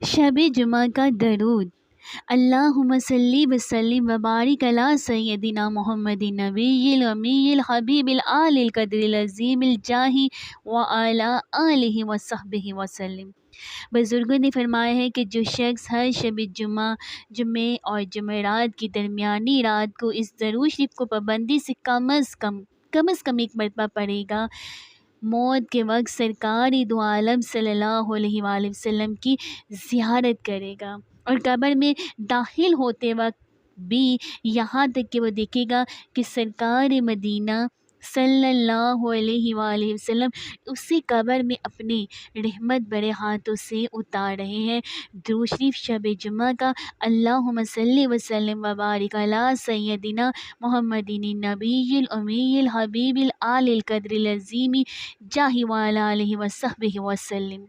شب جمعہ کا درود۔ اللہم صلی وسلم وبارک علی سیدنا محمد نبی الامی الحبیب العالی القدر العظیم الجاہ وعلی آلہ وصحبہ وسلم۔ بزرگوں نے فرمایا ہے کہ جو شخص ہر شب جمعے اور جمعرات کی درمیانی رات کو اس درود شریف کو پابندی سے کم از کم ایک مرتبہ پڑھے گا، موت کے وقت سرکار دو عالم صلی اللہ علیہ وآلہ وسلم کی زیارت کرے گا، اور قبر میں داخل ہوتے وقت بھی یہاں تک کہ وہ دیکھے گا کہ سرکار مدینہ صلی اللہ علیہ وآلہ وسلم اسی قبر میں اپنے رحمت بھرے ہاتھوں سے اتار رہے ہیں۔ درود شریف شب جمعہ کا اللہم صلی وسلم وبارک علی سیدنا محمد النبی الامی الحبیب العالی القدر العظیم جاہ وعلی آلہ وصحبہ وسلم۔